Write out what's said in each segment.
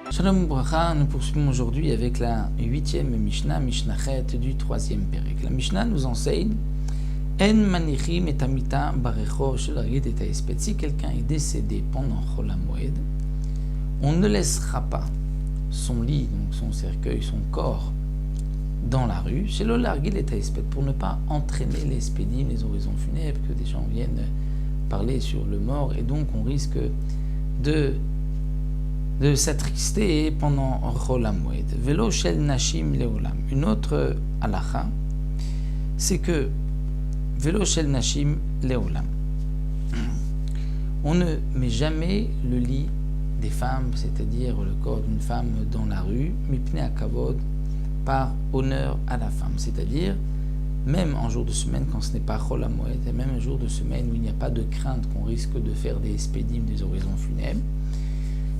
Shalom Bracha, nous poursuivons aujourd'hui avec la 8e Mishnah, Mishnah Chet du 3e Pérek. La Mishnah nous enseigne En manichim et amita barecho shel argid et haespet. Si quelqu'un est décédé pendant Chol HaMoed, on ne laissera pas son lit, donc son cercueil, son corps, dans la rue, chez le l'argid et haespet, pour ne pas entraîner les spédim, les oraisons funèbres, que des gens viennent parler sur le mort, et donc on risque de s'attrister pendant Chol HaMoed. Velo shel nashim leolam. Une autre halacha, c'est que Velo shel nashim leolam. On ne met jamais le lit des femmes, c'est-à-dire le corps d'une femme dans la rue, mipnei hakavod, par honneur à la femme. C'est-à-dire, même en jour de semaine, quand ce n'est pas Chol HaMoed, et même un jour de semaine où il n'y a pas de crainte qu'on risque de faire des spédim, des oraisons funèbres,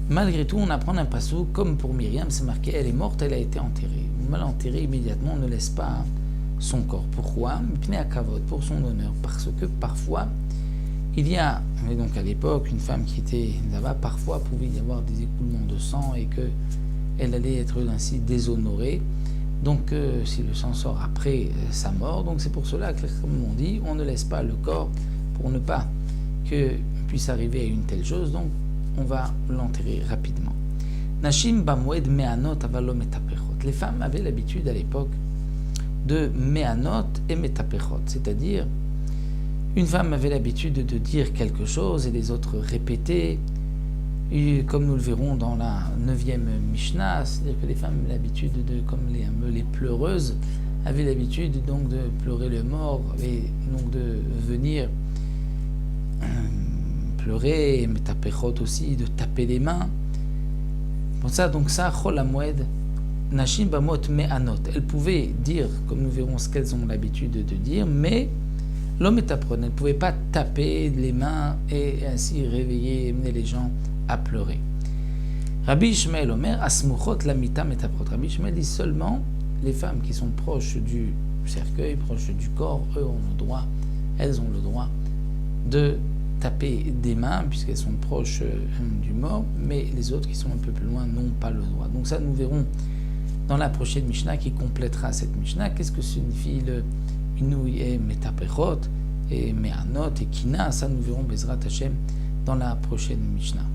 malgré tout, on apprend un passou, comme pour Myriam, c'est marqué, elle est morte, elle a été enterrée. Mal enterrée immédiatement, on ne laisse pas son corps. Pourquoi ? Mipnei hakavod, pour son honneur, parce que parfois, il y a, mais donc à l'époque, une femme qui était là-bas, parfois pouvait y avoir des écoulements de sang et qu'elle allait être ainsi déshonorée. Donc, si le sang sort après sa mort, donc c'est pour cela que, comme on dit, on ne laisse pas le corps pour ne pas que puisse arriver à une telle chose. Donc, on va l'enterrer rapidement. Nashim bamoued me'anot avalo metapechot. Les femmes avaient l'habitude à l'époque de me'anot et metapechot, c'est-à-dire une femme avait l'habitude de dire quelque chose et les autres répétaient, et comme nous le verrons dans la 9e Mishnah, c'est-à-dire que les femmes avaient l'habitude comme les pleureuses, avaient l'habitude donc de pleurer le mort et donc de venir pleurer, metapechot aussi, de taper les mains. Pour ça, donc ça, Chol HaMoed, Nashim Bamot Me'anot. Elles pouvaient dire, comme nous verrons ce qu'elles ont l'habitude de dire, mais l'homme est apprenant. Elles ne pouvaient pas taper les mains et ainsi réveiller, mener les gens à pleurer. Rabbi Ishmael Omer, Asmuchot Lamita Metaprot. Rabbi Ishmael dit seulement les femmes qui sont proches du cercueil, proches du corps, elles ont le droit de taper des mains puisqu'elles sont proches du mort, mais les autres qui sont un peu plus loin n'ont pas le droit. Donc ça, nous verrons dans la prochaine Mishnah qui complétera cette Mishnah. Qu'est-ce que signifie le Inouï et Metapechot et Me'anot et Kina? Ça, nous verrons Bezrat Hashem dans la prochaine Mishnah.